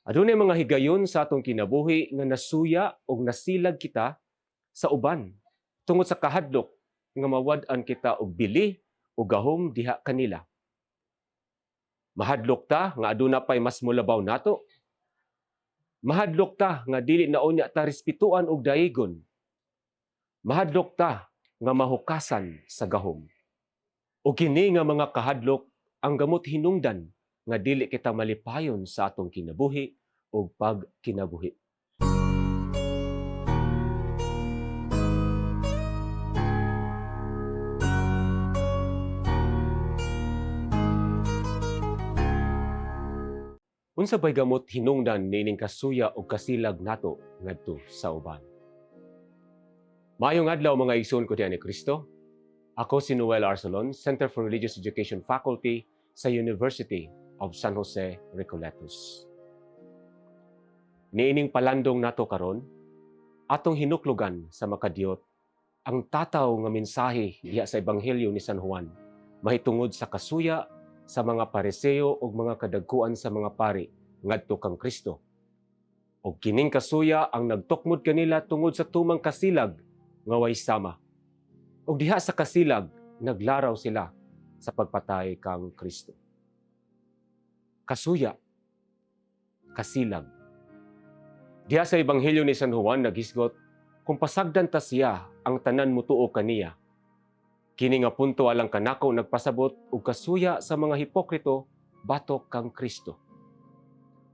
Adunay mga higayon sa atong kinabuhi nga nasuya o nasilag kita sa uban tungod sa kahadlok nga mawad-an kita og bili o gahom diha kanila. Mahadlok ta nga aduna pay mas molabaw nato. Mahadlok ta nga dili na unya ta respetuan og daigon. Mahadlok ta nga mahukasan sa gahom. O kini nga mga kahadlok ang gamot hinungdan nga dili kita malipayon sa atong kinabuhi o pagkinabuhi. Unsa bay gamot hinungdan niining kasuya o kasilag nato ngadto sa uban? Maayong adlaw mga igsoon ko diyan ni Kristo. Ako si Noel Arcelon, Center for Religious Education Faculty sa University of San Jose, Recoletos. Niining palandong nato karon, atong hinuklogan sa makadiyot ang tataw nga mensahe diha sa Ebanghelyo ni San Juan mahitungod sa kasuya sa mga pariseo ug mga kadagkuan sa mga pari ngadto kang Kristo. Og kining kasuya ang nagtukmod kanila tungod sa tumang kasilag nga way sama. Og diha sa kasilag naglaraw sila sa pagpatay kang Kristo. Kasuya, kasilag. Diha sa Ebanghelyo ni San Juan naghisgot kung pasagdan ta siya ang tanan mutuo kaniya. Kini nga punto alang kanako nagpasabot og kasuya sa mga hipokrito batok kang Kristo.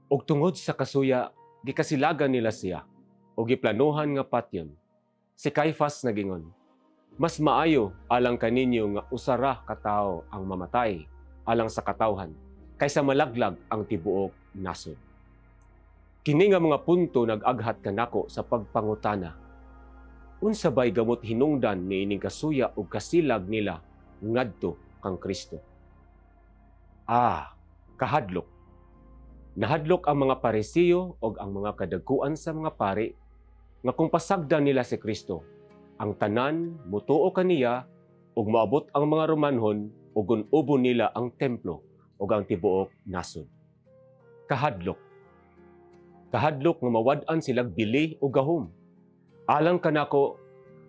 Og tungod sa kasuya, gikasilagan nila siya og giplanuhan nga patyon. Si Caifas nagingon, mas maayo alang kaninyo nga usara ka tawo ang mamatay alang sa katawhan kaysa malaglag ang tibuok nasod. Kini nga mga punto nag-aghat kanako sa pagpangutana. Unsa bay gamot hinungdan niining kasuya ug kasilag nila ngadto kang Kristo? Kahadlok. Nahadlok ang mga parisiyo ug ang mga kadagkuan sa mga pari nga kung pasagdan nila si Kristo, ang tanan mutuo kaniya ug moabot ang mga Romanhon ug gun-ubon nila ang templo ug ang tibuok nasod. Kahadlok. Kahadlok nga mawad-an silang bili o gahom. Alang kanako,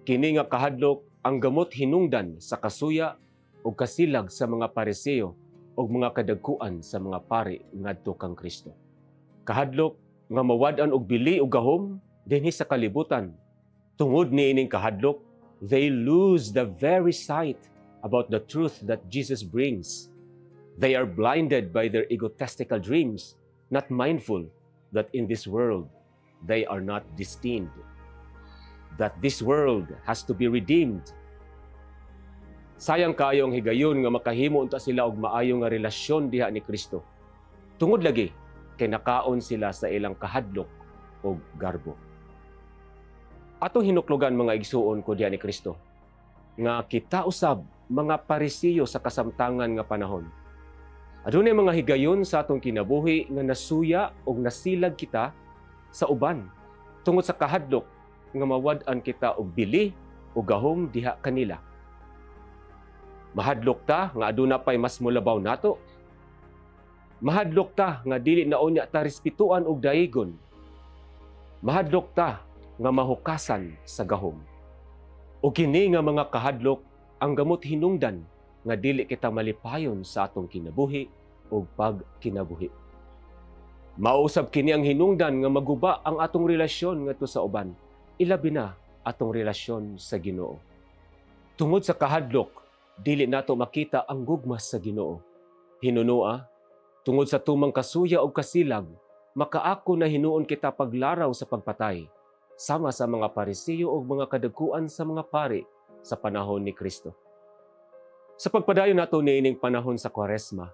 kini nga kahadlok ang gamot hinungdan sa kasuya o kasilag sa mga pariseo o mga kadagkuan sa mga pari ngadto kang Kristo. Kahadlok nga mawad-an og bili o gahom dinhi sa kalibutan. Tungod niining kahadlok, they lose the very sight about the truth that Jesus brings. They are blinded by their egotistical dreams, not mindful that in this world they are not destined. That this world has to be redeemed. Sayang kaayo ang higayon nga makahimo unta sila og maayo nga relasyon diha ni Kristo. Tungod lagi kay nakaon sila sa ilang kahadlok og garbo. Atong hinuklogan mga igsuon ko diha ni Kristo nga kita usab mga parisiyo sa kasamtangan nga panahon. Adunay mga higayon sa atong kinabuhi nga nasuya og nasilag kita sa uban tungod sa kahadlok nga mawad-an kita og bili o gahom diha kanila. Mahadlok ta nga aduna pay mas molabaw nato. Mahadlok ta nga dili na unya ta respetuan og daigon. Mahadlok ta nga mahukasan sa gahom. O kini nga mga kahadlok ang gamot hinungdan nga dili kita malipayon sa atong kinabuhi o pagkinabuhi. Mausab kini ang hinungdan nga maguba ang atong relasyon ngadto sa uban, ilabi na atong relasyon sa Ginoo. Tungod sa kahadlok, dili nato makita ang gugmas sa Ginoo. Hinunua, tungod sa tumang kasuya o kasilag, makaako na hinuon kita paglaraw sa pagpatay, sama sa mga parisiyo o mga kadagkuan sa mga pari sa panahon ni Kristo. Sa pagpadayon nato niining panahon sa Kwaresma,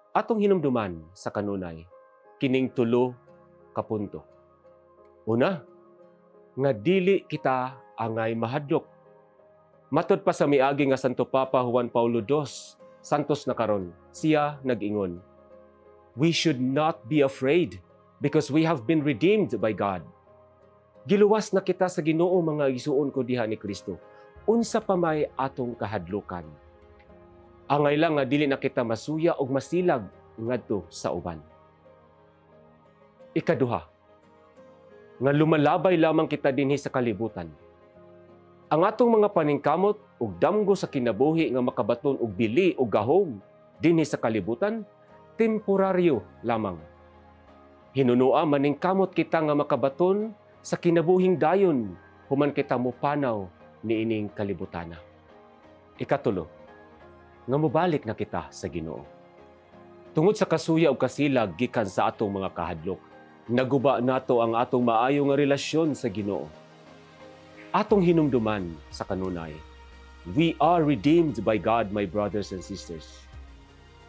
atong hinumduman sa kanunay, kining tulo ka punto. Una, nga dili kita angay mahadlok. Matod pa sa miagi nga Santo Papa Juan Paulo II, santos na karon, siya nag-ingon, we should not be afraid because we have been redeemed by God. Giluwas na kita sa Ginoo mga igsuon ko diha ni Kristo. Unsa pa may atong kahadlukan. Angay lang nga dili na kita masuya og masilag ngadto sa uban. Ikaduha, nga lumalabay lamang kita dinhi sa kalibutan. Ang atong mga paningkamot ug damgo sa kinabuhi nga makabaton og bili o gahom dinhi sa kalibutan, temporaryo lamang. Hinunua maningkamot kita nga makabaton sa kinabuhing dayon human kita mopanaw niining kalibutana. Ikatulo, nga mobalik na kita sa Ginoo. Tungod sa kasuya ug kasilag gikan sa atong mga kahadlok, naguba nato ang atong maayo nga relasyon sa Ginoo. Atong hinumduman sa kanunay, we are redeemed by God, my brothers and sisters.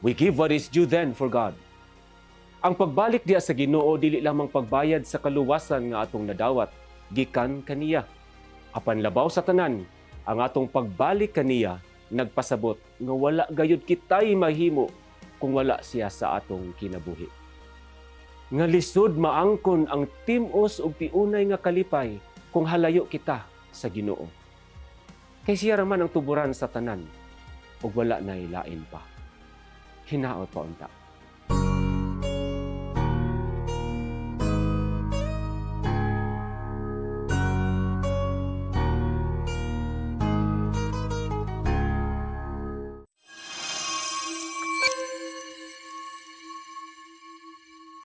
We give what is due then for God. Ang pagbalik diya sa Ginoo dili lamang pagbayad sa kaluwasan nga atong nadawat gikan kaniya. Apan labaw sa tanan, ang atong pagbalik kaniya nagpasabot nga wala gayud kitay mahimo kung wala siya sa atong kinabuhi. Nga lisod maangkon ang tim-os ug piunay nga kalipay kung halayo kita sa Ginoo. Kay siya raman ang tuburan sa tanan ug wala nay lain pa. Hinaot pa unta.